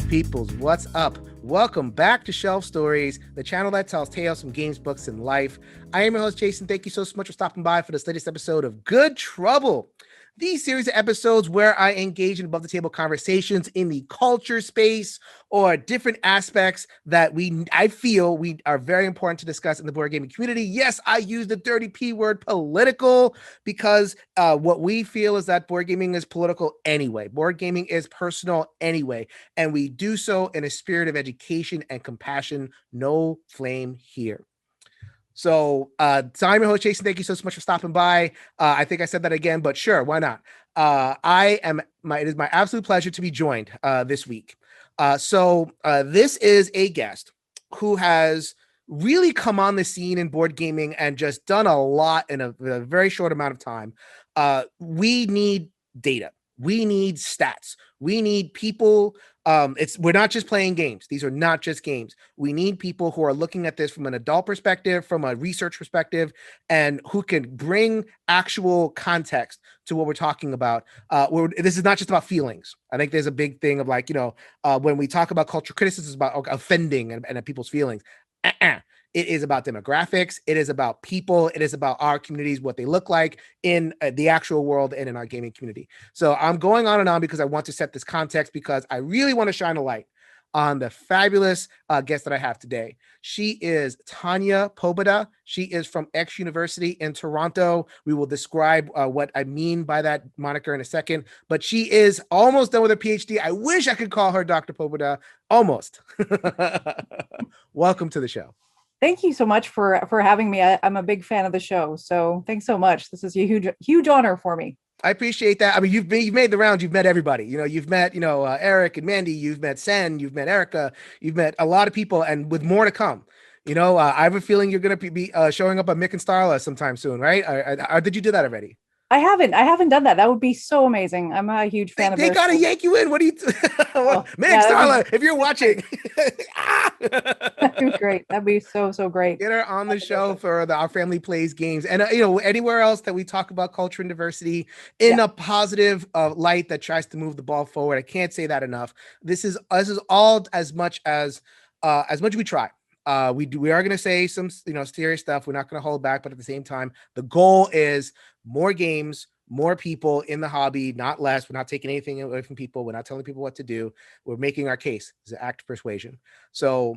Peoples, what's up? Welcome back to Shelf Stories, the channel that tells tales from games, books, and life. I am your host, Jason. Thank you so much for stopping by for this latest episode of Good Trouble. These series of episodes where I engage in above the table conversations in the culture space or different aspects that I feel we are very important to discuss in the board gaming community. Yes, I use the dirty P word, political, because what we feel is that board gaming is political anyway. Board gaming is personal anyway, and we do so in a spirit of education and compassion. No flame here. So, I'm your host, Jason. Thank you so much for stopping by. I think I said that again, but sure, why not? It is my absolute pleasure to be joined this week. This is a guest who has really come on the scene in board gaming and just done a lot in a very short amount of time. We need data. We need stats. We need people. We're not just playing games. These are not just games. We need people who are looking at this from an adult perspective, from a research perspective, and who can bring actual context to what we're talking about. This is not just about feelings. I think there's a big thing of when we talk about cultural criticism, it's about offending and people's feelings. It is about demographics. It is about people. It is about our communities, what they look like in the actual world and in our gaming community. So I'm going on and on because I want to set this context, because I really want to shine a light on the fabulous guest that I have today. She is Tanya Pobuda. She is from X University in Toronto. We will describe what I mean by that moniker in a second, but she is almost done with her PhD. I wish I could call her Dr. Pobuda. Almost. Welcome to the show. Thank you so much for having me. I'm a big fan of the show, so thanks so much. This is a huge honor for me. I appreciate that. I mean, you've made the rounds. You've met everybody. You've met Eric and Mandy. You've met Sen. You've met Erica. You've met a lot of people, and with more to come. I have a feeling you're going to be showing up at Mick and Starla sometime soon, right? Or did you do that already? I haven't done that. That would be so amazing. I'm a huge fan of They got to yank you in. What do you Mick, Starla, if you're watching. That'd be great. That'd be so great. Get her on the show for Our Family Plays Games, and anywhere else that we talk about culture and diversity in a positive light that tries to move the ball forward. I can't say that enough. This is all as much as we try. We are going to say some serious stuff. We're not going to hold back, but at the same time, the goal is more games, more people in the hobby, not less. We're not taking anything away from people. We're not telling people what to do. We're making our case. It's an act of persuasion. So,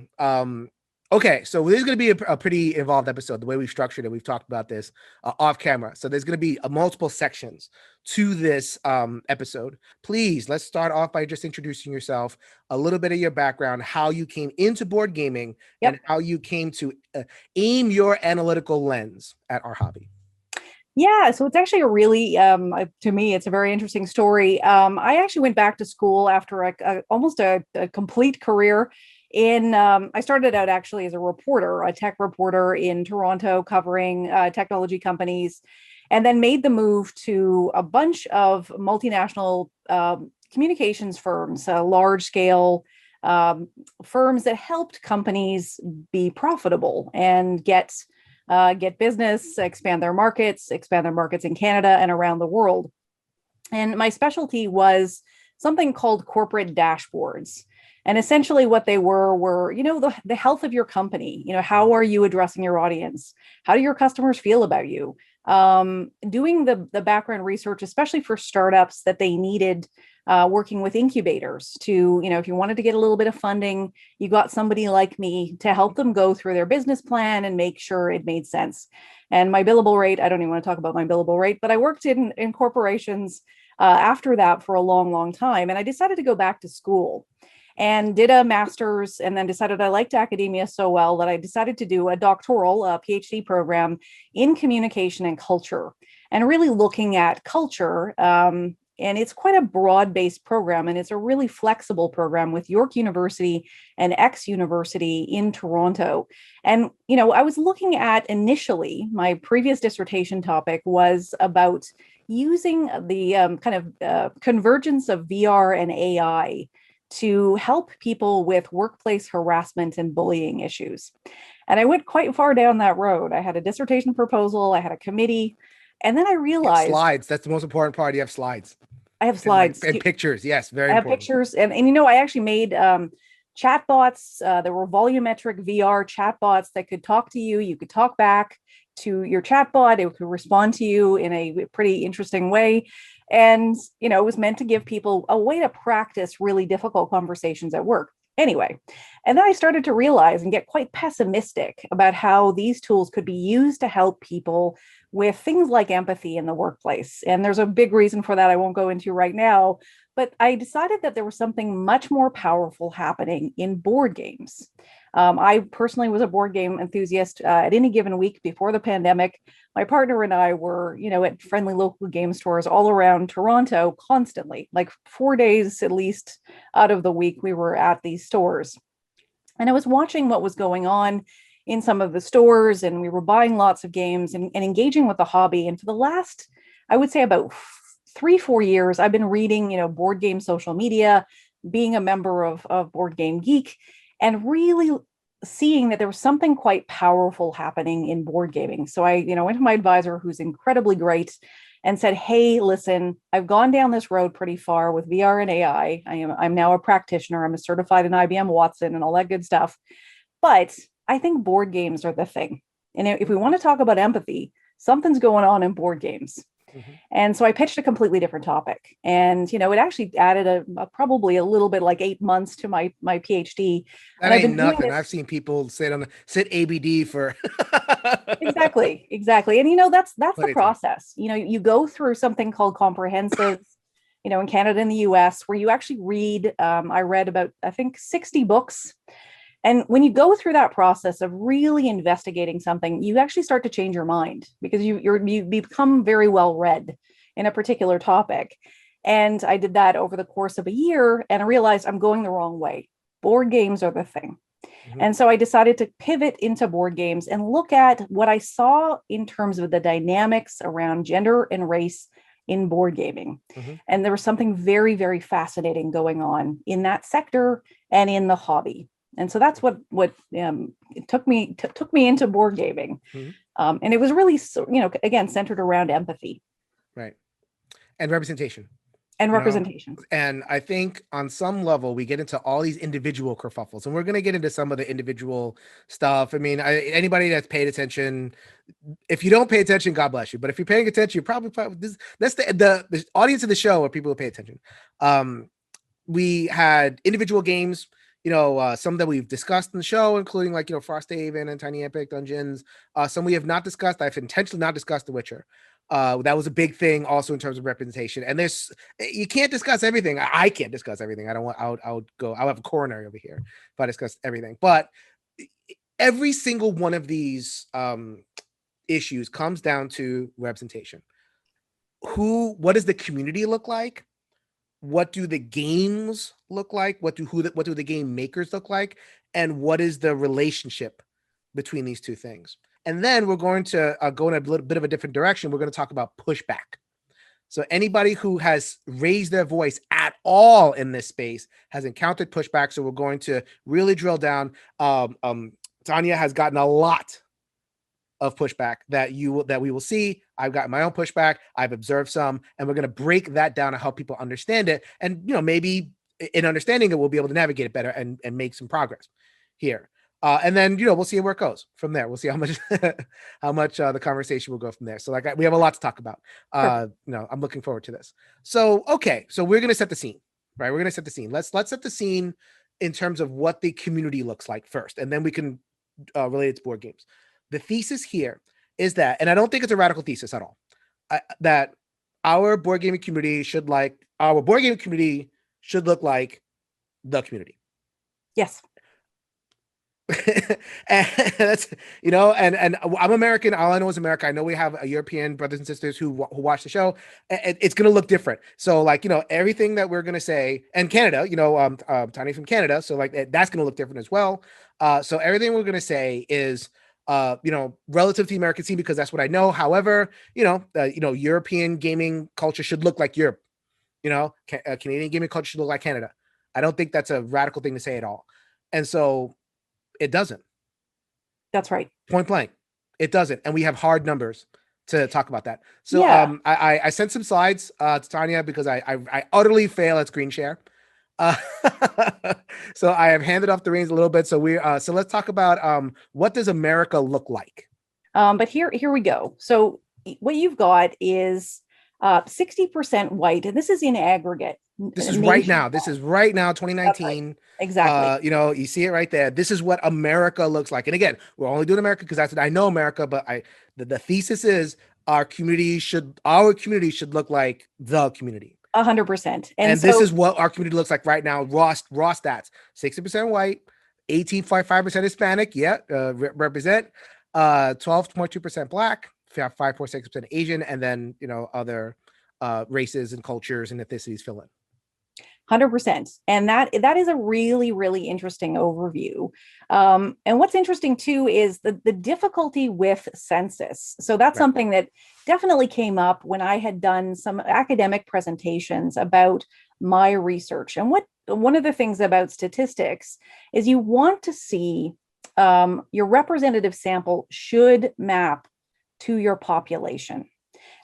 okay. So this is going to be a pretty involved episode, the way we've structured it. We've talked about this off camera. So there's going to be multiple sections to this episode. Please, let's start off by just introducing yourself, a little bit of your background, how you came into board gaming, and how you came to aim your analytical lens at our hobby. Yeah, so it's actually a really, to me, it's a very interesting story. I actually went back to school after almost a complete career I started out actually as a tech reporter in Toronto, covering technology companies, and then made the move to a bunch of multinational communications firms, large scale firms that helped companies be profitable and get business, expand their markets in Canada and around the world. And my specialty was something called corporate dashboards. And essentially what they were, the health of your company. How are you addressing your audience? How do your customers feel about you? Doing the background research, especially for startups that they needed, working with incubators to, if you wanted to get a little bit of funding, you got somebody like me to help them go through their business plan and make sure it made sense. And my billable rate, I don't even want to talk about my billable rate, but I worked in corporations after that for a long time. And I decided to go back to school and did a master's, and then decided I liked academia so well that I decided to do a doctoral, PhD program in communication and culture, and really looking at culture. And it's quite a broad-based program, and it's a really flexible program with York University and X University in Toronto. And, I was looking at initially, my previous dissertation topic was about using the convergence of VR and AI to help people with workplace harassment and bullying issues. And I went quite far down that road. I had a dissertation proposal, I had a committee, and then I realized— slides. That's the most important part. You have slides. I have slides and pictures. Yes, very I have important. pictures, and I actually made chatbots. There were volumetric VR chatbots that could talk to you. You could talk back to your chatbot. It could respond to you in a pretty interesting way, and it was meant to give people a way to practice really difficult conversations at work. Anyway, and then I started to realize and get quite pessimistic about how these tools could be used to help people with things like empathy in the workplace. And there's a big reason for that I won't go into right now. But I decided that there was something much more powerful happening in board games. I personally was a board game enthusiast at any given week before the pandemic. My partner and I were, at friendly local game stores all around Toronto constantly, like 4 days at least out of the week, we were at these stores. And I was watching what was going on in some of the stores, and we were buying lots of games and engaging with the hobby. And for the last, I would say about 3-4 years, I've been reading, board game social media, being a member of Board Game Geek, and really seeing that there was something quite powerful happening in board gaming. So I, went to my advisor, who's incredibly great, and said, "Hey, listen, I've gone down this road pretty far with VR and AI. I'm now a practitioner. I'm a certified in IBM Watson and all that good stuff. But I think board games are the thing. And if we want to talk about empathy, something's going on in board games." Mm-hmm. And so I pitched a completely different topic. And, it actually added probably a little bit like 8 months to my PhD. That and ain't I've been nothing. I've seen people sit ABD for exactly. And that's the process. You go through something called comprehensive, in Canada and the US, where you actually read, I read about, I think, 60 books. And when you go through that process of really investigating something, you actually start to change your mind because you become very well read in a particular topic. And I did that over the course of a year, and I realized I'm going the wrong way. Board games are the thing. Mm-hmm. And so I decided to pivot into board games and look at what I saw in terms of the dynamics around gender and race in board gaming. Mm-hmm. And there was something very, very fascinating going on in that sector and in the hobby. And so that's what it took me into board gaming. Mm-hmm. And it was really, again, centered around empathy. Right. And representation. And I think on some level, we get into all these individual kerfuffles, and we're going to get into some of the individual stuff. I mean, anybody that's paid attention, if you don't pay attention, God bless you. But if you're paying attention, you're probably that's the audience of the show are people who pay attention. We had individual games, some that we've discussed in the show, including like, Frosthaven and Tiny Epic Dungeons. Some we have not discussed. I've intentionally not discussed The Witcher. That was a big thing also in terms of representation. And you can't discuss everything. I can't discuss everything. I'll have a coronary over here if I discuss everything. But every single one of these issues comes down to representation. What does the community look like? What do the games look like? What do the game makers look like? And what is the relationship between these two things? And then we're going to go in a little bit of a different direction. We're going to talk about pushback. So anybody who has raised their voice at all in this space has encountered pushback. So we're going to really drill down. Tanya has gotten a lot of pushback that we will see. I've got my own pushback. I've observed some, and we're going to break that down and help people understand it. And, maybe in understanding it, we'll be able to navigate it better and make some progress here. And then, we'll see where it goes from there. We'll see how much the conversation will go from there. So we have a lot to talk about. I'm looking forward to this. So, okay. So we're going to set the scene, right? We're going to set the scene. Let's set the scene in terms of what the community looks like first, and then we can relate it to board games. The thesis here is that, and I don't think it's a radical thesis at all, that our board gaming community should look like the community. Yes. And that's, and I'm American. All I know is America. I know we have European brothers and sisters who watch the show. It's going to look different. So everything that we're going to say, and Canada, Tiny from Canada. So that's going to look different as well. So everything we're going to say is, relative to the American scene, because that's what I know. However, European gaming culture should look like Europe. Canadian gaming culture should look like Canada. I don't think that's a radical thing to say at all. And so it doesn't. That's right. Point blank. It doesn't. And we have hard numbers to talk about that. So Yeah. I sent some slides to Tanya because I utterly fail at screen share. Uh, so I have handed off the reins a little bit. So so let's talk about what does America look like? But here we go. So what you've got is 60% white, and this is in aggregate. This is right now. Nationwide. This is right now, That's right. 2019. Exactly. You see it right there. This is what America looks like. And again, we're only doing America because I know America, but the thesis is our community should look like the community. 100%. And this is what our community looks like right now. Raw stats: 60% white, 18.5% Hispanic. Yeah, represent. 12.2% Black, 5.6% Asian, and then other races and cultures and ethnicities fill in. 100%. And that is a really, really interesting overview. And what's interesting too is the difficulty with census. So that's something that definitely came up when I had done some academic presentations about my research. And one of the things about statistics is you want to see your representative sample should map to your population.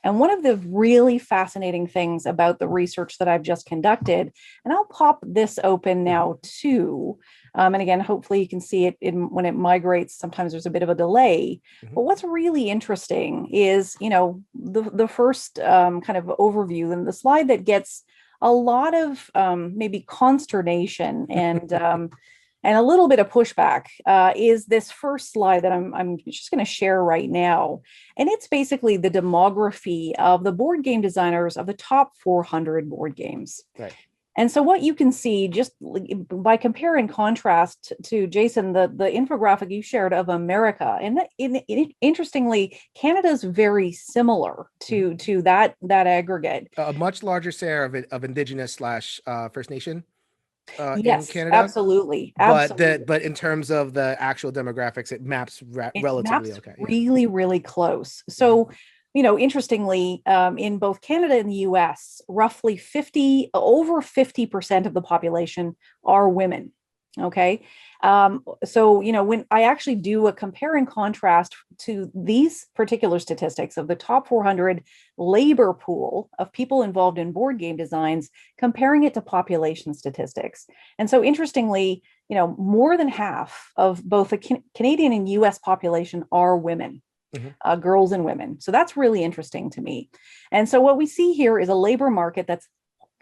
And one of the really fascinating things about the research that I've just conducted, and I'll pop this open now too. And again, hopefully you can see it when it migrates. Sometimes there's a bit of a delay. But what's really interesting is, the first kind of overview and the slide that gets a lot of maybe consternation and a little bit of pushback is this first slide that I'm just going to share right now. And it's basically the demography of the board game designers of the top 400 board games. Right. And so what you can see just by compare and contrast to Jason, the infographic you shared of America, and interestingly, Canada's very similar to that aggregate. A much larger share of Indigenous / First Nation. Yes, in Canada, absolutely. But in terms of the actual demographics, it maps relatively okay. Really, really close. So, interestingly, in both Canada and the US, roughly over 50% of the population are women. Okay. So, when I actually do a compare and contrast to these particular statistics of the top 400 labor pool of people involved in board game designs, comparing it to population statistics. And so interestingly, more than half of both the Canadian and US population are women. Girls and women. So that's really interesting to me. And so what we see here is a labor market that's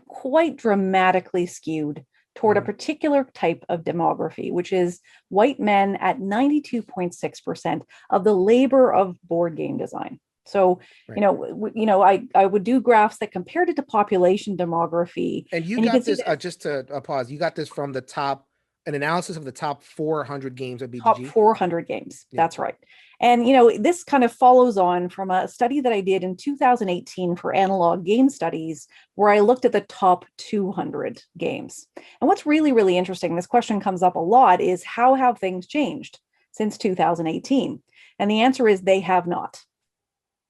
quite dramatically skewed toward a particular type of demography, which is white men at 92.6% of the labor of board game design. So, I would do graphs that compared it to population demography. And you got this, just to pause, you got this from an analysis of the top 400 games of BGG? Top 400 games, that's right. And, this kind of follows on from a study that I did in 2018 for Analog Game Studies, where I looked at the top 200 games. And what's really, really interesting, this question comes up a lot, is how have things changed since 2018? And the answer is they have not.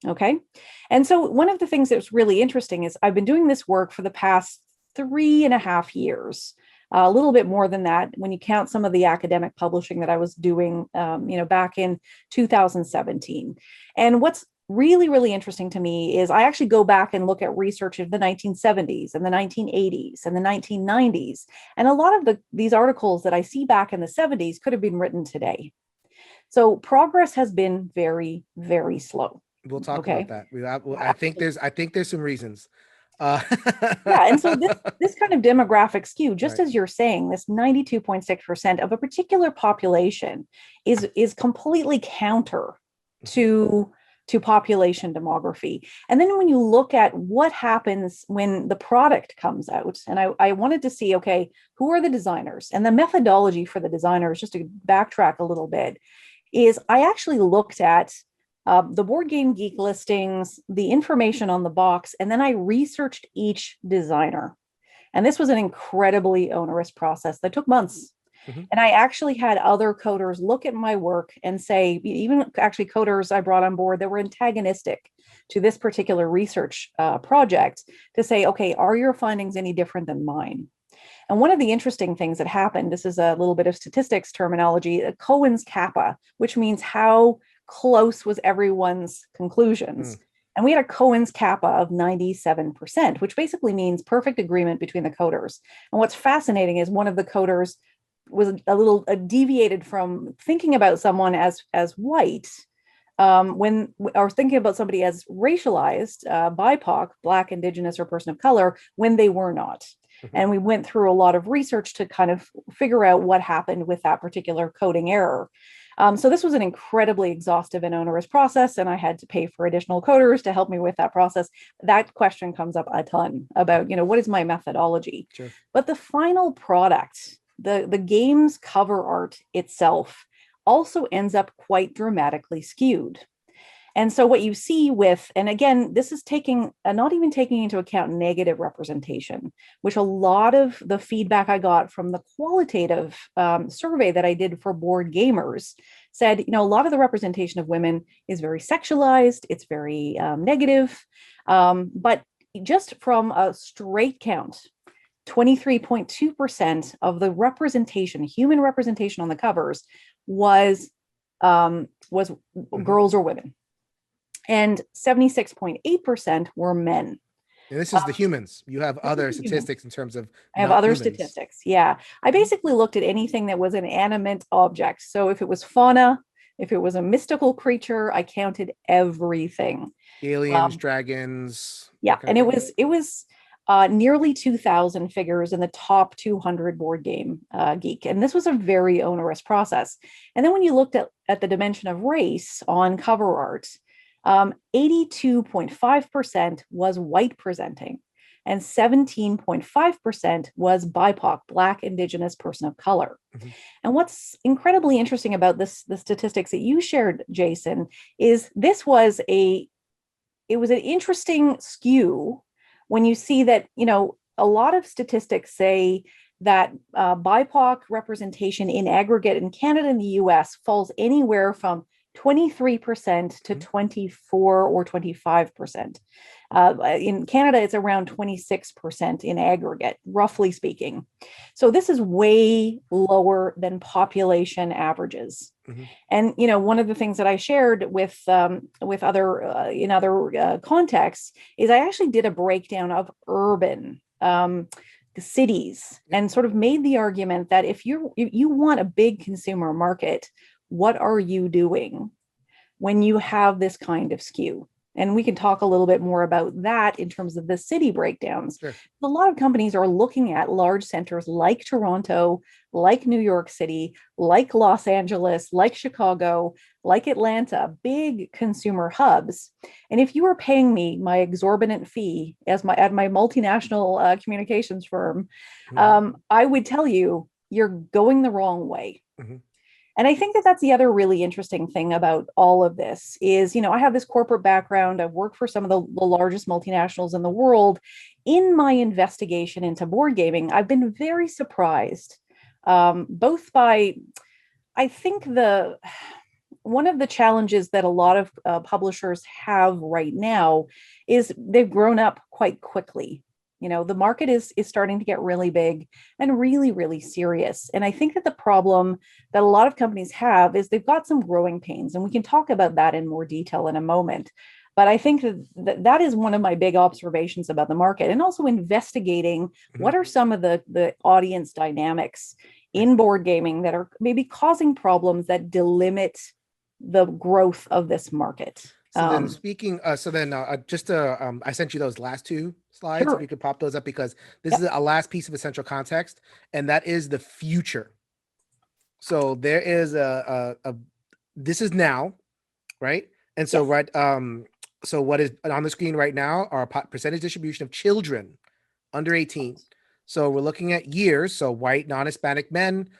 Okay. And so one of the things that's really interesting is I've been doing this work for the past 3.5 years. A little bit more than that when you count some of the academic publishing that I was doing, back in 2017. And what's really, really interesting to me is I actually go back and look at research of the 1970s and the 1980s and the 1990s. And a lot of these articles that I see back in the 70s could have been written today. So progress has been very, very slow. We'll talk about that. I think there's some reasons. And so this kind of demographic skew, just as you're saying, this 92.6% of a particular population is completely counter to population demography. And then when you look at what happens when the product comes out, and I wanted to see, okay, who are the designers? And the methodology for the designers, just to backtrack a little bit, is I actually looked at the Board Game Geek listings, the information on the box, and then I researched each designer. And this was an incredibly onerous process that took months. And I actually had other coders look at my work and say, even actually coders I brought on board that were antagonistic to this particular research project, to say, okay, are your findings any different than mine? And one of the interesting things that happened, this is a little bit of statistics terminology, Cohen's kappa, which means how close was everyone's conclusions. And we had a Cohen's kappa of 97%, which basically means perfect agreement between the coders. And what's fascinating is one of the coders was a little deviated from thinking about someone as white, or thinking about somebody as racialized, BIPOC, Black, Indigenous, or person of color, when they were not. And we went through a lot of research to kind of figure out what happened with that particular coding error. So this was an incredibly exhaustive and onerous process, and I had to pay for additional coders to help me with that process. That question comes up a ton about, what is my methodology? Sure. But the final product, the game's cover art itself, also ends up quite dramatically skewed. And so what you see with, and again, this is not even taking into account negative representation, which a lot of the feedback I got from the qualitative survey that I did for board gamers said, a lot of the representation of women is very sexualized, it's very negative. But just from a straight count, 23.2% of the representation, human representation on the covers was girls or women. And 76.8% were men. And this is the humans. You have other statistics in terms of. I have other statistics. Yeah. I basically looked at anything that was an animate object. So if it was fauna, if it was a mystical creature, I counted everything. Aliens, dragons. Yeah. And it was nearly 2,000 figures in the top 200 board game geek. And this was a very onerous process. And then when you looked at the dimension of race on cover art, 82.5% was white presenting, and 17.5% was BIPOC, Black, Indigenous, person of color. And what's incredibly interesting about the statistics that you shared, Jason, is it was an interesting skew when you see that, a lot of statistics say that BIPOC representation in aggregate in Canada and the US falls anywhere from 23% to 24 or 25%. In Canada, it's around 26% in aggregate, roughly speaking. So this is way lower than population averages. And one of the things that I shared with other in other contexts is I actually did a breakdown of urban cities and sort of made the argument that if you want a big consumer market, what are you doing when you have this kind of skew? And we can talk a little bit more about that in terms of the city breakdowns. Sure. A lot of companies are looking at large centers like Toronto, like New York City, like Los Angeles, like Chicago, like Atlanta, big consumer hubs. And if you were paying me my exorbitant fee at my multinational communications firm, I would tell you, you're going the wrong way. And I think that that's the other really interesting thing about all of this is, I have this corporate background. I've worked for some of the largest multinationals in the world. In my investigation into board gaming, I've been very surprised, both by, I think one of the challenges that a lot of publishers have right now is they've grown up quite quickly. The market is starting to get really big and really, really serious. And I think that the problem that a lot of companies have is they've got some growing pains, and we can talk about that in more detail in a moment. But I think that is one of my big observations about the market, and also investigating what are some of the audience dynamics in board gaming that are maybe causing problems that delimit the growth of this market. So then I sent you those last two slides. Sure. If you could pop those up, because this is a last piece of essential context, and that is the future. So there is this is now, right? And so, right. So what is on the screen right now are percentage distribution of children under 18. So we're looking at years. So white, non-Hispanic men,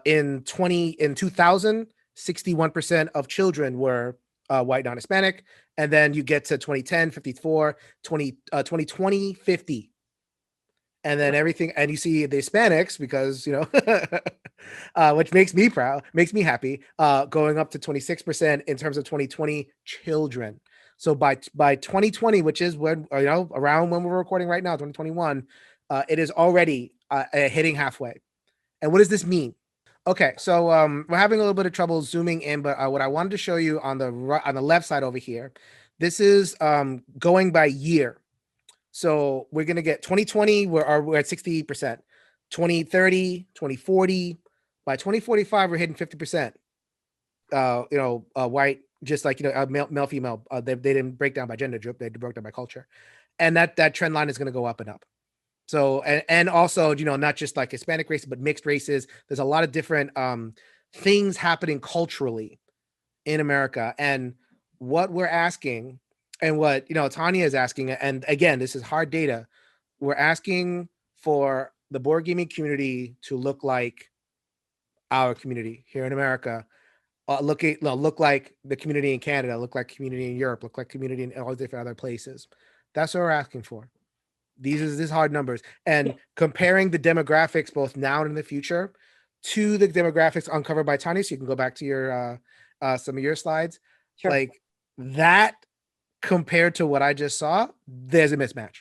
in 2000, 61% of children were white, non-Hispanic. And then you get to 2010, 54, 2020, 50. And then everything, and you see the Hispanics, because, which makes me proud, makes me happy, going up to 26% in terms of 2020 children. So by 2020, which is when, around when we're recording right now, 2021, it is already hitting halfway. And what does this mean? Okay, so we're having a little bit of trouble zooming in, but what I wanted to show you on the on the left side over here, this is going by year. So we're gonna get 2020, we're at 60%, 2030, 2040. By 2045, we're hitting 50%. White, just like male, female. They didn't break down by gender group; they broke down by culture, and that trend line is gonna go up and up. So and also, not just like Hispanic races, but mixed races. There's a lot of different things happening culturally in America. And what we're asking, and what Tanya is asking, and again, this is hard data. We're asking for the board gaming community to look like our community here in America. Look like the community in Canada, look like community in Europe, look like community in all different other places. That's what we're asking for. These hard numbers, and comparing the demographics both now and in the future to the demographics uncovered by Tanya. So you can go back to your some of your slides. Sure. Like that compared to what I just saw, there's a mismatch.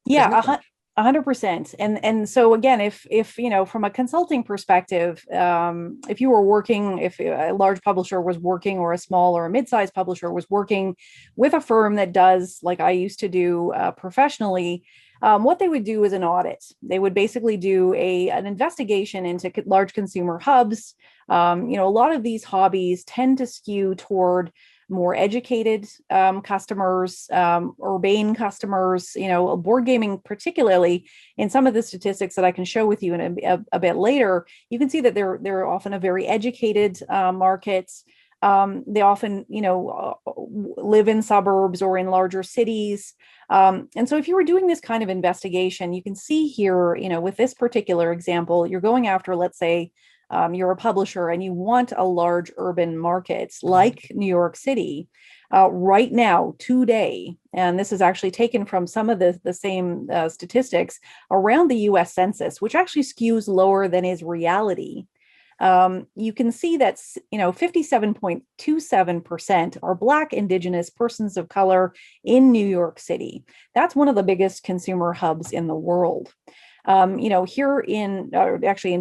Yeah, 100%. And so again, if from a consulting perspective, if you were working, if a large publisher was working, or a small or a mid-sized publisher was working with a firm that does, like I used to do professionally, what they would do is an audit. They would basically do an investigation into large consumer hubs. A lot of these hobbies tend to skew toward more educated customers, urbane customers, board gaming, particularly in some of the statistics that I can show with you in a bit later, you can see that they're often a very educated markets. They often, live in suburbs or in larger cities. And so if you were doing this kind of investigation, you can see here, with this particular example, you're going after, let's say, you're a publisher and you want a large urban market like New York City. Right now, today, and this is actually taken from some of the same statistics around the US Census, which actually skews lower than is reality. You can see that 57.27% are Black, Indigenous, persons of color in New York City. That's one of the biggest consumer hubs in the world. Here in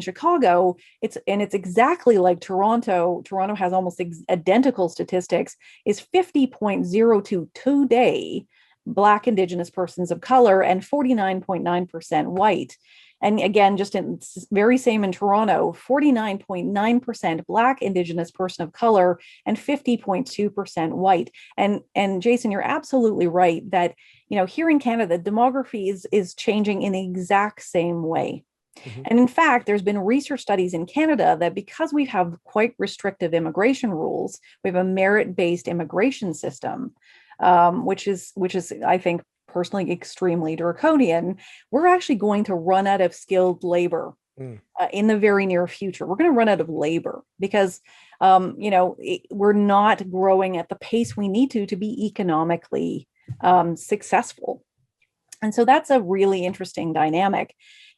Chicago, it's exactly like Toronto. Toronto has almost identical statistics, is 50.02 today Black, Indigenous, persons of color, and 49.9% white. And again, just in very same in Toronto, 49.9% Black, Indigenous, person of color, and 50.2% white. And Jason, you're absolutely right that here in Canada, demography is changing in the exact same way. Mm-hmm. And in fact, there's been research studies in Canada that because we have quite restrictive immigration rules, we have a merit-based immigration system, which is I think personally extremely draconian. We're actually going to run out of skilled labor in the very near future. We're going to run out of labor because we're not growing at the pace we need to be economically successful. And so that's a really interesting dynamic.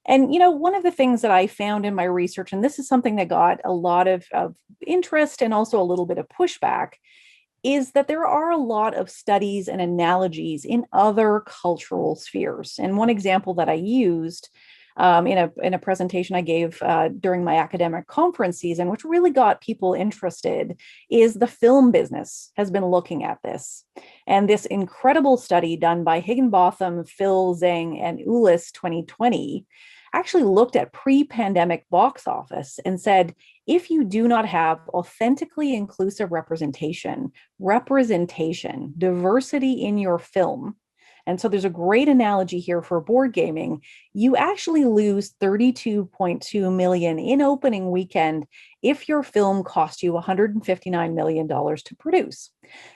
And, one of the things that I found in my research, and this is something that got a lot of interest and also a little bit of pushback, is that there are a lot of studies and analogies in other cultural spheres. And one example that I used in a presentation I gave during my academic conference season, which really got people interested, is the film business has been looking at this. And this incredible study done by Higginbotham, Phil, Zhang, and Ulis 2020 actually looked at pre-pandemic box office and said, if you do not have authentically inclusive representation, diversity in your film, and so there's a great analogy here for board gaming, you actually lose $32.2 million in opening weekend if your film cost you $159 million to produce.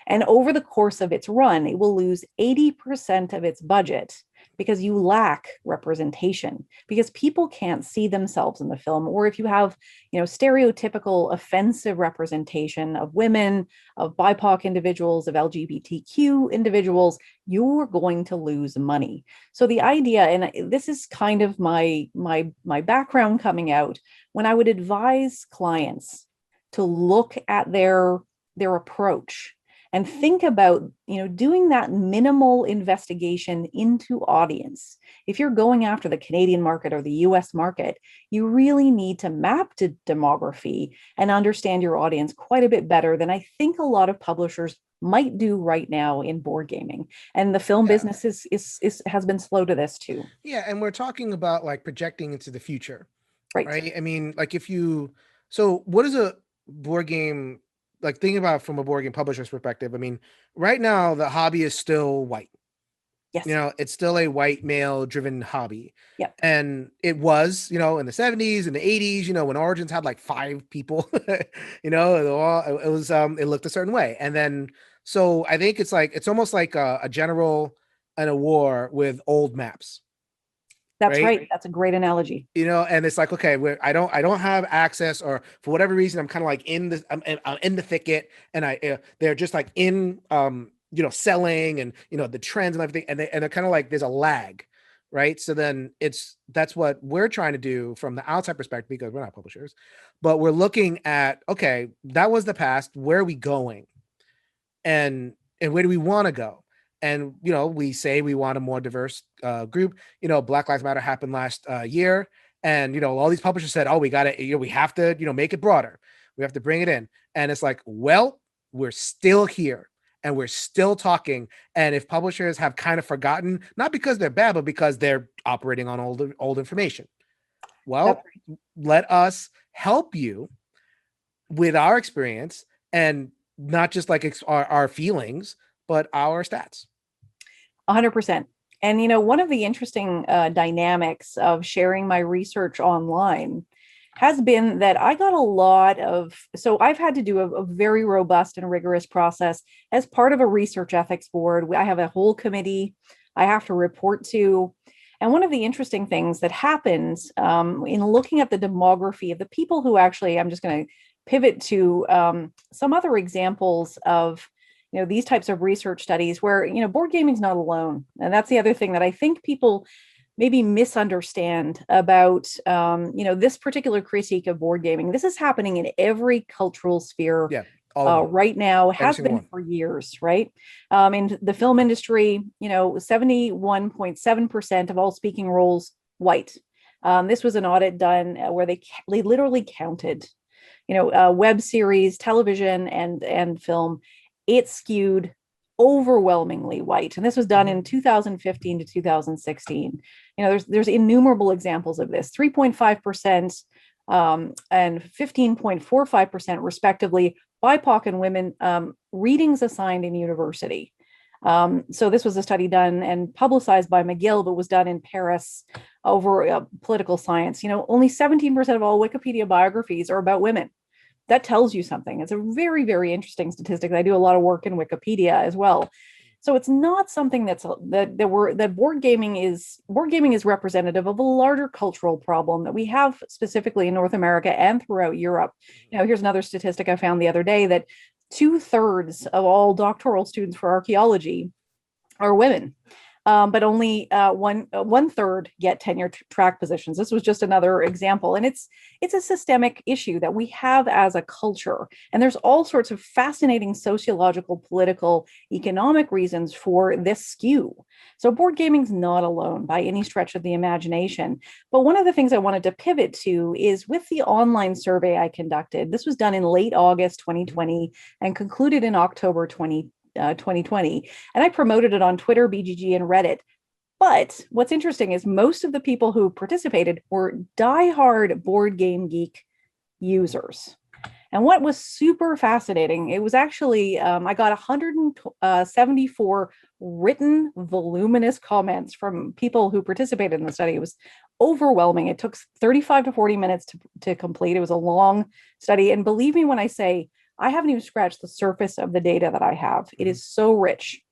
And over the course of its run, it will lose 80% of its budget because you lack representation, because people can't see themselves in the film. Or if you have, stereotypical offensive representation of women, of BIPOC individuals, of LGBTQ individuals, you're going to lose money. So the idea, and this is kind of my background coming out, when I would advise clients to look at their approach and think about, doing that minimal investigation into audience. If you're going after the Canadian market or the US market, you really need to map to demography and understand your audience quite a bit better than I think a lot of publishers might do right now in board gaming. And the film business has been slow to this too. Yeah, and we're talking about like projecting into the future, Right. right? I mean, like so what is a board game, like thinking about from a board game publisher's perspective? I mean, right now the hobby is still white. Yes. It's still a white male driven hobby. Yeah. And it was, in the 70s and the 80s, when Origins had like 5 people, it looked a certain way. And then, so I think it's almost like a general and a war with old maps. That's right. That's a great analogy. And it's like, okay, I don't have access, or for whatever reason, I'm kind of like I'm in the thicket, and they're just like in, selling and, the trends and everything. And they're kind of like, there's a lag, right? So then that's what we're trying to do from the outside perspective, because we're not publishers, but we're looking at, okay, that was the past. Where are we going? And where do we want to go? And, we say we want a more diverse group. Black Lives Matter happened last year. And, all these publishers said, oh, we got to, we have to, make it broader. We have to bring it in. And it's like, well, we're still here and we're still talking. And if publishers have kind of forgotten, not because they're bad, but because they're operating on old information, well, let us help you with our experience, and not just like our feelings, but our stats. 100%. And, one of the interesting dynamics of sharing my research online has been that I got so I've had to do a very robust and rigorous process as part of a research ethics board. I have a whole committee I have to report to. And one of the interesting things that happens in looking at the demography of the people who actually, I'm just going to pivot to some other examples of these types of research studies where, board gaming is not alone. And that's the other thing that I think people maybe misunderstand about, this particular critique of board gaming. This is happening in every cultural sphere right now, has been for years, right? In the film industry, 71.7% of all speaking roles, white. This was an audit done where they literally counted, web series, television, and film. It skewed overwhelmingly white. And this was done in 2015 to 2016. There's innumerable examples of this, 3.5% and 15.45% respectively, BIPOC and women readings assigned in university. So this was a study done and publicized by McGill, but was done in Paris over political science. Only 17% of all Wikipedia biographies are about women. That tells you something. It's a very, very interesting statistic. I do a lot of work in Wikipedia as well. So it's not something that board gaming is representative of a larger cultural problem that we have specifically in North America and throughout Europe. Here's another statistic I found the other day, that 2/3 of all doctoral students for archaeology are women. But only one third get tenure track positions. This was just another example, and it's a systemic issue that we have as a culture. And there's all sorts of fascinating sociological, political, economic reasons for this skew. So board gaming's not alone by any stretch of the imagination. But one of the things I wanted to pivot to is with the online survey I conducted. This was done in late August 2020 and concluded in October 2020. And I promoted it on Twitter, BGG, and Reddit. But what's interesting is most of the people who participated were diehard board game geek users. And what was super fascinating, it was actually, I got 174 written, voluminous comments from people who participated in the study. It was overwhelming. It took 35 to 40 minutes to complete. It was a long study. And believe me when I say, I haven't even scratched the surface of the data that I have. It is so rich.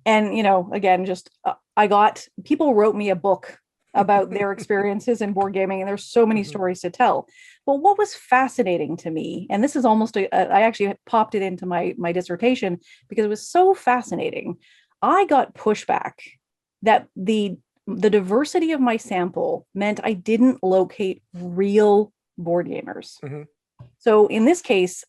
And, again, people wrote me a book about their experiences in board gaming, and there's so many stories to tell. But what was fascinating to me, and this is almost, I actually popped it into my dissertation because it was so fascinating. I got pushback that the diversity of my sample meant I didn't locate real board gamers. So in this case,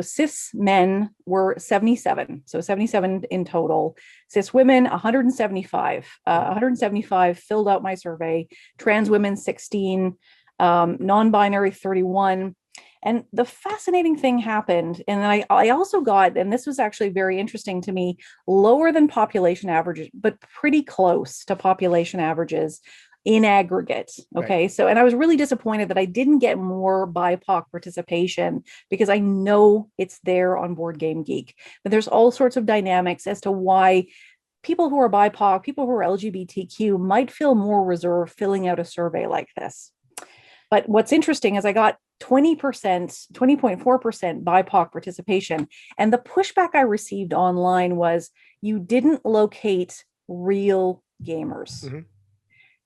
cis men were 77, so 77 in total. Cis women, 175. 175 filled out my survey. Trans women, 16. Non-binary, 31. And the fascinating thing happened, and I also got, and this was actually very interesting to me, lower than population averages, but pretty close to population averages in aggregate. Okay. Right. So, and I was really disappointed that I didn't get more BIPOC participation, because I know it's there on Board Game Geek, but there's all sorts of dynamics as to why people who are BIPOC, people who are LGBTQ might feel more reserved filling out a survey like this. But what's interesting is I got 20%, 20.4% BIPOC participation. And the pushback I received online was, you didn't locate real gamers. Mm-hmm.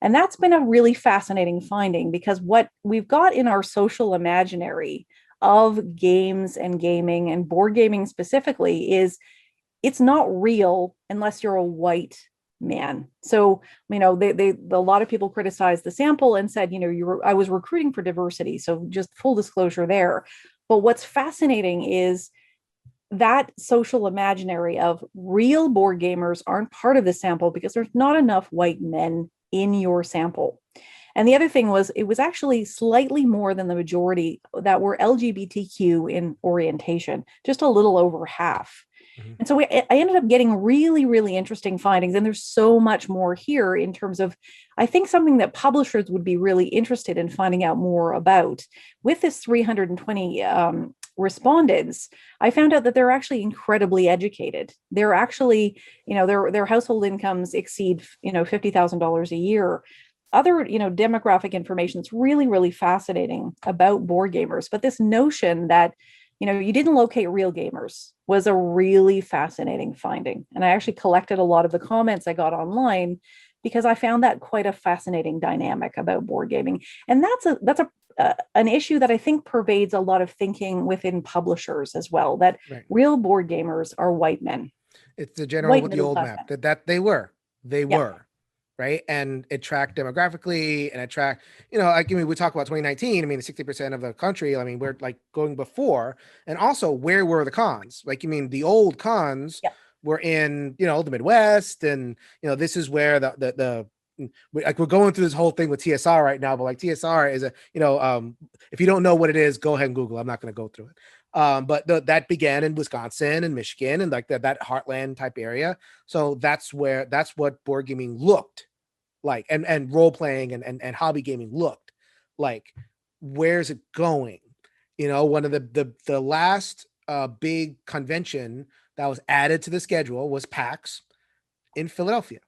And that's been a really fascinating finding, because what we've got in our social imaginary of games and gaming, and board gaming specifically, is it's not real unless you're a white man. So, a lot of people criticized the sample and said, I was recruiting for diversity. So just full disclosure there. But what's fascinating is that social imaginary of real board gamers aren't part of the sample, because there's not enough white men in your sample. And the other thing was, it was actually slightly more than the majority that were LGBTQ in orientation, just a little over half. Mm-hmm. And so I ended up getting really, really interesting findings. And there's so much more here in terms of, I think, something that publishers would be really interested in finding out more about. With this 320 respondents, I found out that they're actually incredibly educated. They're actually, their household incomes exceed, $50,000 a year. Other, demographic information is really, really fascinating about board gamers. But this notion that, you didn't locate real gamers was a really fascinating finding. And I actually collected a lot of the comments I got online, because I found that quite a fascinating dynamic about board gaming. And that's an issue that I think pervades a lot of thinking within publishers as well, that right. Real board gamers are white men. It's the general with the old map that they were. Right. And it tracked demographically, and it tracked, we talk about 2019. the 60% of the country, we're like going before. And also, where were the cons? The old cons were in, the Midwest. And, this is where we're going through this whole thing with TSR right now, but TSR is if you don't know what it is, go ahead and Google. I'm not going to go through it. But that began in Wisconsin and Michigan, and that heartland type area. So that's what board gaming looked like, and role playing and hobby gaming looked like. Where's it going? One of the last big convention that was added to the schedule was PAX in Philadelphia.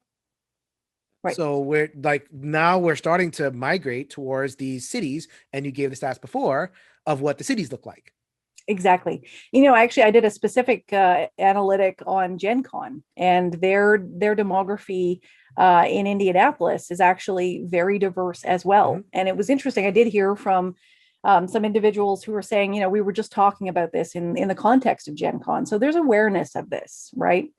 Right. So we're starting to migrate towards these cities, and you gave the stats before of what the cities look like. Exactly. Actually, I did a specific analytic on Gen Con, and their demography in Indianapolis is actually very diverse as well. Mm-hmm. And it was interesting. I did hear from some individuals who were saying, we were just talking about this in the context of Gen Con. So there's awareness of this, right?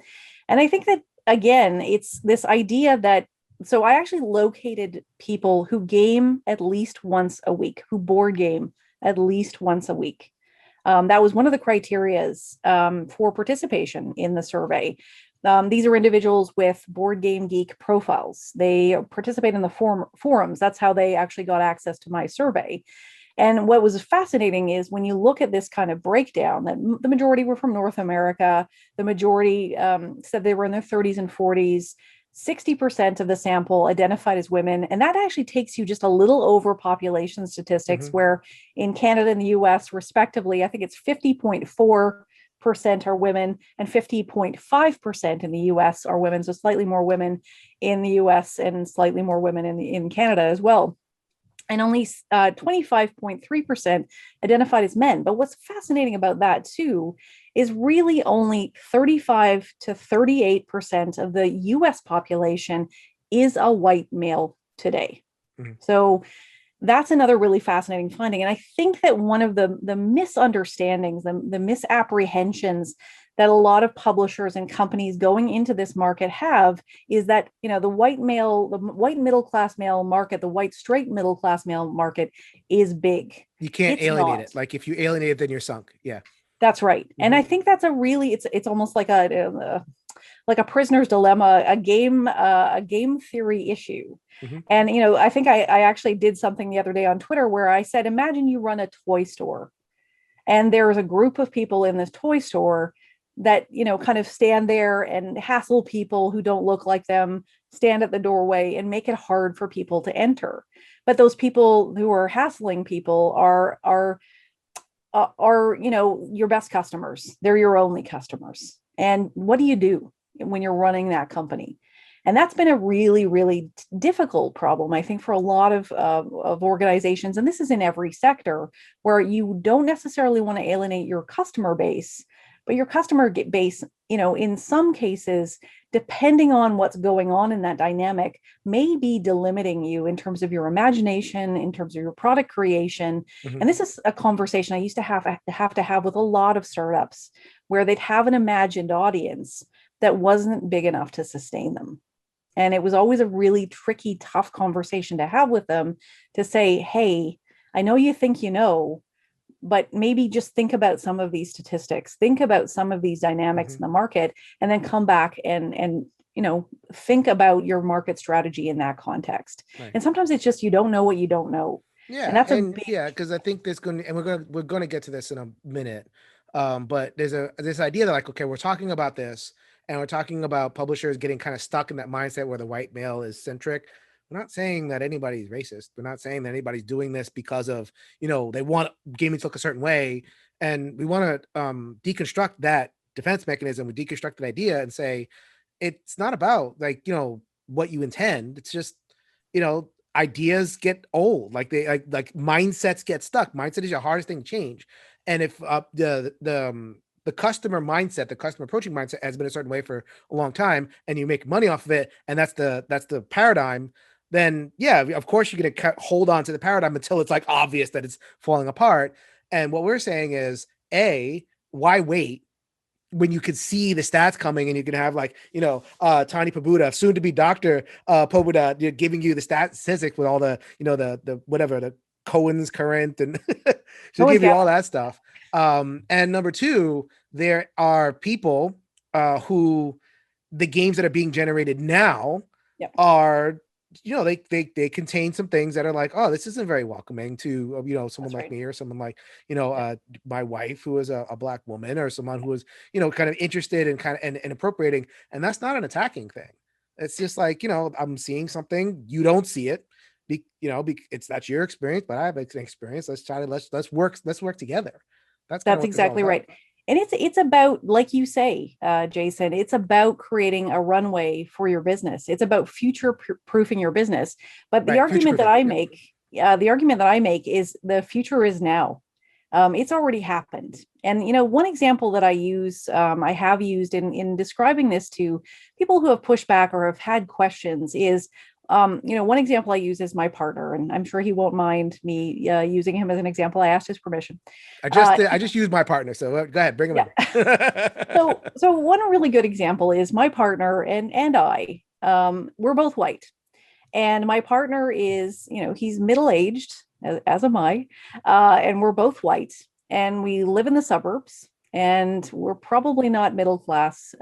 And I think that, again, it's this idea that, so I actually located people who game at least once a week, who board game at least once a week. That was one of the criterias for participation in the survey. These are individuals with Board Game Geek profiles. They participate in the forums. That's how they actually got access to my survey. And what was fascinating is when you look at this kind of breakdown, that the majority were from North America. The majority said they were in their 30s and 40s. 60% of the sample identified as women. And that actually takes you just a little over population statistics, mm-hmm. where in Canada and the US, respectively, I think it's 50.4% are women and 50.5% in the US are women. So slightly more women in the US and slightly more women in Canada as well. And only 25.3% identified as men. But what's fascinating about that too is really only 35 to 38% of the US population is a white male today. Mm-hmm. So that's another really fascinating finding. And I think that one of the misunderstandings, the misapprehensions that a lot of publishers and companies going into this market have is that, the white middle class male market, the white straight middle class male market is big. You can't It's alienate not. it. Like if you alienate it, then you're sunk. Yeah. That's right. And I think that's a really, it's almost like a prisoner's dilemma, a game theory issue. And I think I actually did something the other day on Twitter where I said, imagine you run a toy store, and there's a group of people in this toy store that kind of stand there and hassle people who don't look like them, stand at the doorway and make it hard for people to enter. But those people who are hassling people are your best customers. They're your only customers. And what do you do when you're running that company? And that's been a really, really difficult problem, I think, for a lot of organizations. And this is in every sector, where you don't necessarily want to alienate your customer base, but your customer base, in some cases, depending on what's going on in that dynamic, may be delimiting you in terms of your imagination, in terms of your product creation. And this is a conversation I used to have with a lot of startups, where they'd have an imagined audience that wasn't big enough to sustain them. And it was always a really tricky, tough conversation to have with them, to say, hey, I know you think but maybe just think about some of these statistics, think about some of these dynamics in the market, and then come back and think about your market strategy in that context. Right. And sometimes it's just, you don't know what you don't know. Yeah. And that's because I think there's going to, and we're going to get to this in a minute. But there's this idea that, like, okay, we're talking about this, and we're talking about publishers getting kind of stuck in that mindset where the white male is centric. We're not saying that anybody's racist. We're not saying that anybody's doing this because of, they want gaming to look a certain way. And we want to deconstruct that defense mechanism. We deconstruct that idea and say, it's not about what you intend. It's just, ideas get old. Like mindsets get stuck. Mindset is your hardest thing to change. And if the customer mindset, the customer approaching mindset has been a certain way for a long time, and you make money off of it, and that's the paradigm, then yeah, of course you're going to hold on to the paradigm until it's like obvious that it's falling apart. And what we're saying is, why wait when you could see the stats coming, and you can have Tanya Pobuda, soon to be Dr. Pobuda, giving you the statistics with all the, the whatever, the Cohen's current, and she'll give you all that stuff. And number two, there are people who the games that are being generated now are, they contain some things that are like, oh, this isn't very welcoming to, someone like me, or someone like, my wife, who is a Black woman, or someone who is, kind of interested in and appropriating. And that's not an attacking thing. It's just like, I'm seeing something, you don't see it. That's your experience, but I have an experience. Let's work together. That's exactly right. And it's about, like you say, Jason, it's about creating a runway for your business. It's about future proofing your business. But the argument that I make is the future is now. It's already happened. And, one example that I have used in describing this to people who have pushed back or have had questions is, one example I use is my partner, and I'm sure he won't mind me using him as an example. I asked his permission. I just used my partner, so go ahead, bring him in. So one really good example is my partner and I. We're both white, and my partner is, he's middle-aged, as am I, and we're both white, and we live in the suburbs, and we're probably not middle class.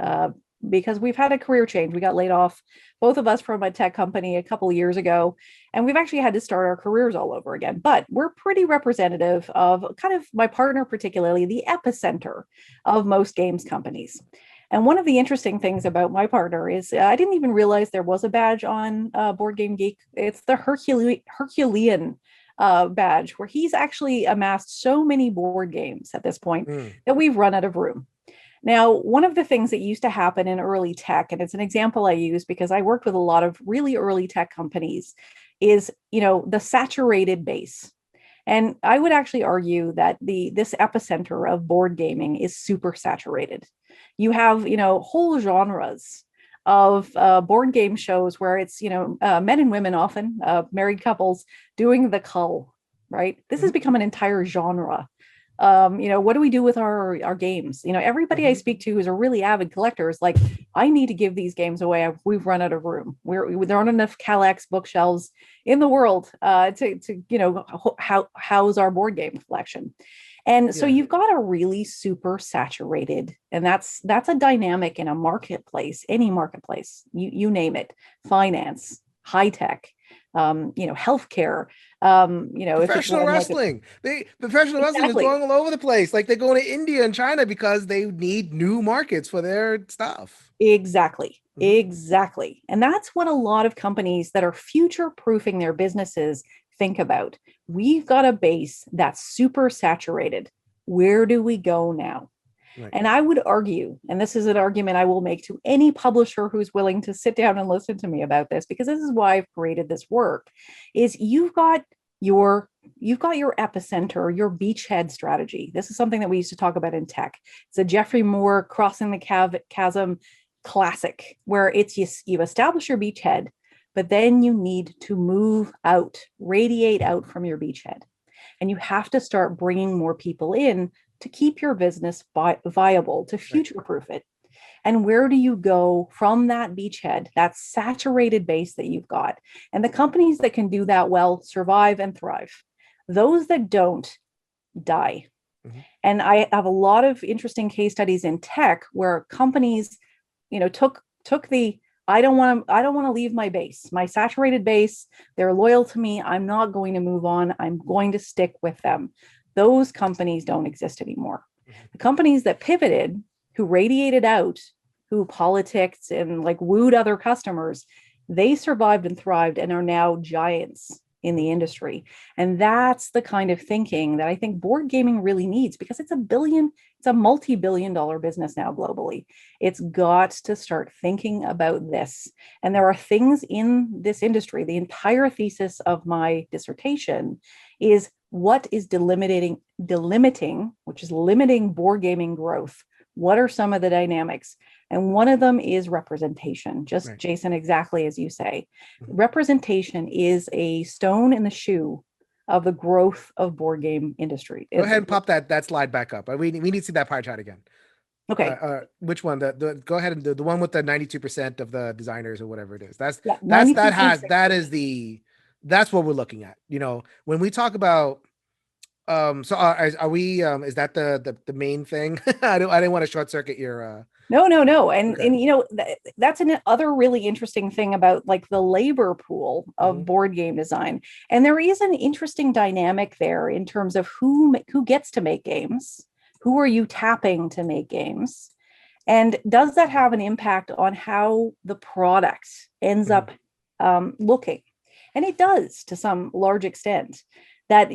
Because we've had a career change. We got laid off, both of us, from a tech company a couple of years ago, and we've actually had to start our careers all over again. But we're pretty representative of kind of, my partner particularly, the epicenter of most games companies. And one of the interesting things about my partner is I didn't even realize there was a badge on Board Game Geek. It's the Herculean badge, where he's actually amassed so many board games at this point that we've run out of room. Now, one of the things that used to happen in early tech, and it's an example I use because I worked with a lot of really early tech companies, is, the saturated base. And I would actually argue that this epicenter of board gaming is super saturated. You have, whole genres of board game shows where it's, men and women, often married couples, doing the cull, right? This has become an entire genre What do we do with our games? Everybody I speak to who's a really avid collector is like, I need to give these games away. We've run out of room. There aren't enough Calex bookshelves in the world to house our board game collection. And so you've got a really super saturated, and that's a dynamic in a marketplace, any marketplace, you name it, finance, high tech, healthcare, professional wrestling. Professional wrestling is going all over the place. Like they're going to India and China because they need new markets for their stuff. Exactly. And that's what a lot of companies that are future proofing their businesses think about. We've got a base that's super saturated. Where do we go now? Right. And I would argue, and this is an argument I will make to any publisher who's willing to sit down and listen to me about this, because this is why I've created this work, is you've got your epicenter, your beachhead strategy. This is something that we used to talk about in tech. It's a Geoffrey Moore crossing the chasm classic, where it's you establish your beachhead, but then you need to move out, radiate out from your beachhead. And you have to start bringing more people in to keep your business viable, to future-proof it. And where do you go from that beachhead, that saturated base that you've got? And the companies that can do that well survive and thrive. Those that don't die. And I have a lot of interesting case studies in tech where companies, took the I don't want to leave my base, my saturated base. They're loyal to me. I'm not going to move on. I'm going to stick with them. Those companies don't exist anymore. The companies that pivoted, who radiated out, who politicked and wooed other customers, they survived and thrived and are now giants in the industry. And that's the kind of thinking that I think board gaming really needs, because it's a multi-billion-dollar business now globally. It's got to start thinking about this. And there are things in this industry. The entire thesis of my dissertation is what is delimiting, which is limiting board gaming growth. What are some of the dynamics? And one of them is representation, just right. Jason, exactly as you say. Representation is a stone in the shoe of the growth of board game industry. Go ahead and pop that slide back up. We need to see that pie chart again. Okay. Which one? Go ahead and do the one with the 92% of the designers or whatever it is. That's what we're looking at. When we talk about are we is that the main thing? I didn't want to short circuit your No. And that's another really interesting thing about the labor pool of board game design. And there is an interesting dynamic there in terms of who gets to make games. Who are you tapping to make games? And does that have an impact on how the product ends up looking? And it does to some large extent. That,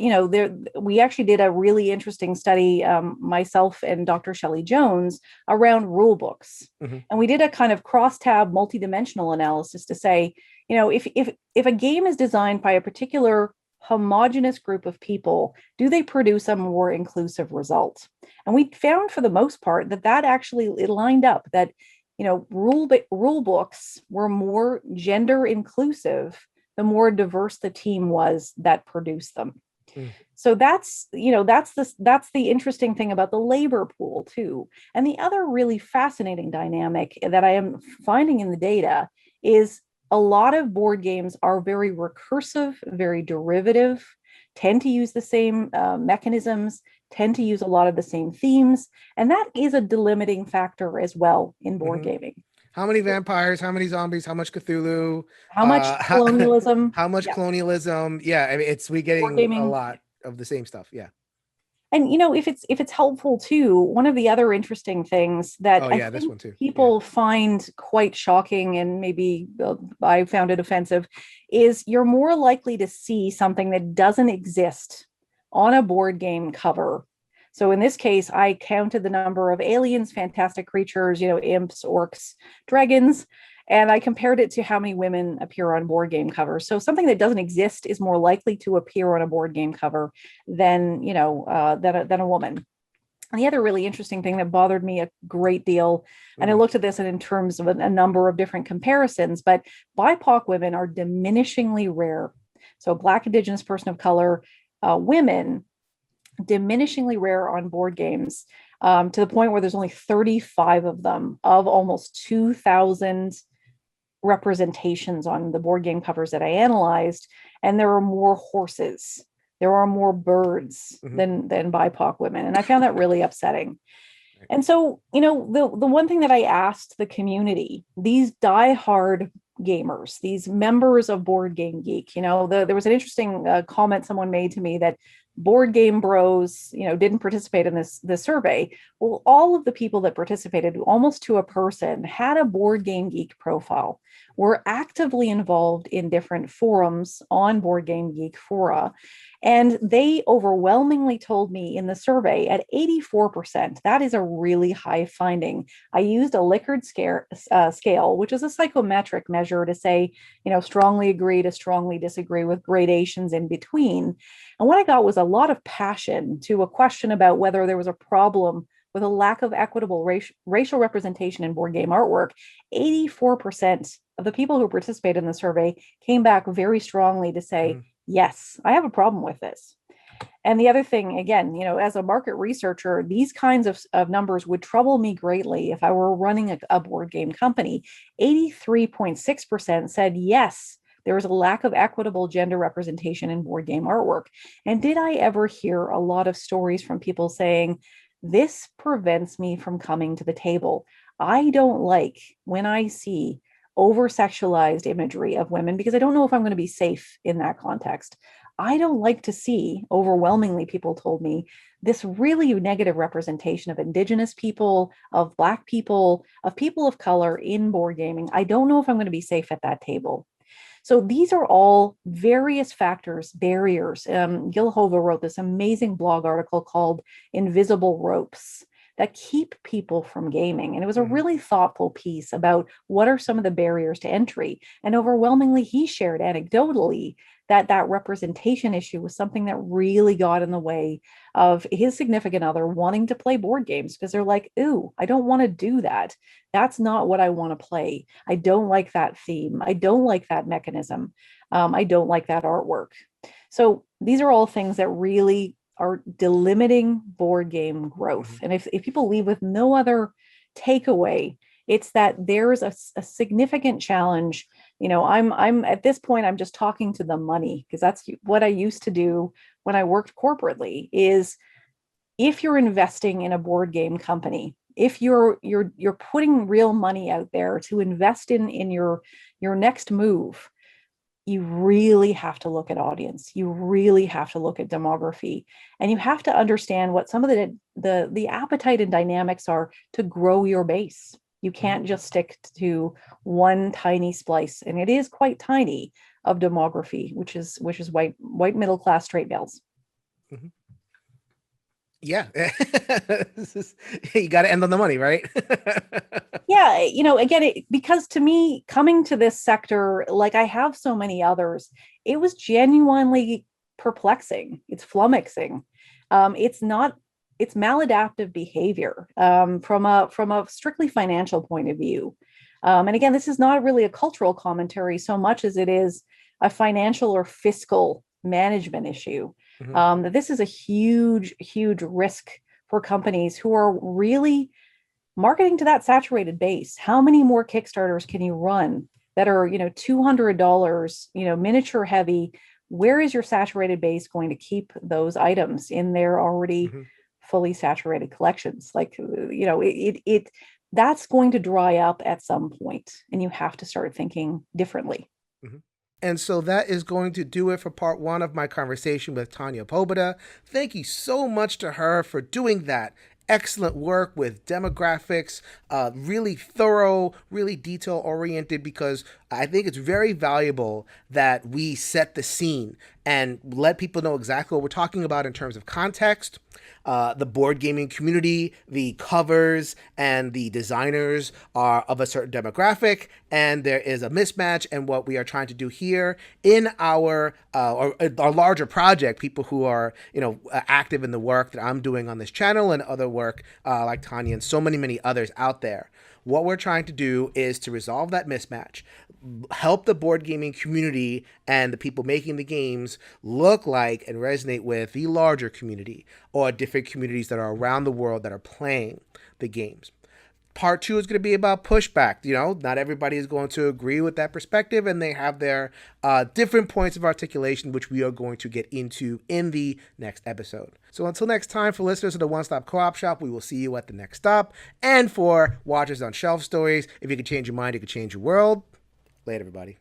we actually did a really interesting study, myself and Dr. Shelley Jones, around rule books. And we did a kind of cross-tab multidimensional analysis to say, if a game is designed by a particular homogenous group of people, do they produce a more inclusive result? And we found for the most part that actually it lined up, that, rule books were more gender inclusive the more diverse the team was that produced them. So that's the interesting thing about the labor pool too. And the other really fascinating dynamic that I am finding in the data is a lot of board games are very recursive, very derivative, tend to use the same mechanisms, tend to use a lot of the same themes. And that is a delimiting factor as well in board gaming. How many vampires, how many zombies, how much Cthulhu, how much colonialism, how much colonialism. Yeah. I mean, we getting a lot of the same stuff. Yeah. And, if it's helpful too, one of the other interesting things that I this one too. People find quite shocking, and maybe I found it offensive, is you're more likely to see something that doesn't exist on a board game cover. So in this case, I counted the number of aliens, fantastic creatures, imps, orcs, dragons, and I compared it to how many women appear on board game covers. So something that doesn't exist is more likely to appear on a board game cover than a woman. And the other really interesting thing that bothered me a great deal, and I looked at this in terms of a number of different comparisons, but BIPOC women are diminishingly rare. So Black, Indigenous, person of color, women diminishingly rare on board games, to the point where there's only 35 of them of almost 2,000 representations on the board game covers that I analyzed. And there are more horses, there are more birds than BIPOC women. And I found that really upsetting. And so, the one thing that I asked the community, these diehard gamers, these members of Board Game Geek, there was an interesting comment someone made to me that board game bros, didn't participate in this survey. Well, all of the people that participated, almost to a person, had a Board Game Geek profile, were actively involved in different forums on Board Game Geek fora. And they overwhelmingly told me in the survey at 84%, that is a really high finding. I used a Likert scale, which is a psychometric measure to say, strongly agree to strongly disagree, with gradations in between. And what I got was a lot of passion to a question about whether there was a problem with a lack of equitable racial representation in board game artwork. 84% of the people who participated in the survey came back very strongly to say, yes, I have a problem with this. And the other thing, again, as a market researcher, these kinds of numbers would trouble me greatly if I were running a board game company. 83.6% said, yes, there is a lack of equitable gender representation in board game artwork. And did I ever hear a lot of stories from people saying, this prevents me from coming to the table? I don't like when I see over-sexualized imagery of women, because I don't know if I'm going to be safe in that context. I don't like to see, overwhelmingly, people told me, this really negative representation of Indigenous people, of Black people, of people of color in board gaming. I don't know if I'm going to be safe at that table. So these are all various factors, barriers. Gil Hova wrote this amazing blog article called Invisible Ropes that keep people from gaming. And it was a really thoughtful piece about what are some of the barriers to entry. And overwhelmingly, he shared anecdotally that representation issue was something that really got in the way of his significant other wanting to play board games, because they're like, ooh, I don't want to do that. That's not what I want to play. I don't like that theme. I don't like that mechanism. I don't like that artwork. So these are all things that really are delimiting board game growth. And if people leave with no other takeaway, it's that there's a significant challenge. I'm at this point, I'm just talking to the money, because that's what I used to do when I worked corporately. Is if you're investing in a board game company, if you're putting real money out there to invest in your next move, you really have to look at audience. You really have to look at demography, and you have to understand what some of the appetite and dynamics are to grow your base. You can't just stick to one tiny splice, and it is quite tiny, of demography, which is white middle class straight males. Yeah. You got to end on the money, right? Yeah, again, because to me, coming to this sector, like I have so many others, it was genuinely perplexing. It's flummoxing. It's maladaptive behavior from a strictly financial point of view. And again, this is not really a cultural commentary so much as it is a financial or fiscal management issue. This is a huge, huge risk for companies who are really marketing to that saturated base. How many more Kickstarters can you run that are, $200, miniature heavy? Where is your saturated base going to keep those items in their already fully saturated collections? Like, that's going to dry up at some point, and you have to start thinking differently. And so that is going to do it for part one of my conversation with Tanya Pobuda. Thank you so much to her for doing that excellent work with demographics, really thorough, really detail oriented, because I think it's very valuable that we set the scene and let people know exactly what we're talking about in terms of context. The board gaming community, the covers and the designers are of a certain demographic, and there is a mismatch. And what we are trying to do here in our larger project, people who are active in the work that I'm doing on this channel and other work like Tanya and so many others out there. What we're trying to do is to resolve that mismatch, help the board gaming community and the people making the games look like and resonate with the larger community or different communities that are around the world that are playing the games. Part 2 is going to be about pushback. Not everybody is going to agree with that perspective, and they have their different points of articulation, which we are going to get into in the next episode. So until next time, for listeners of the One Stop Co-op Shop, we will see you at the next stop. And for watchers on Shelf Stories, if you can change your mind, you can change your world. Later, everybody.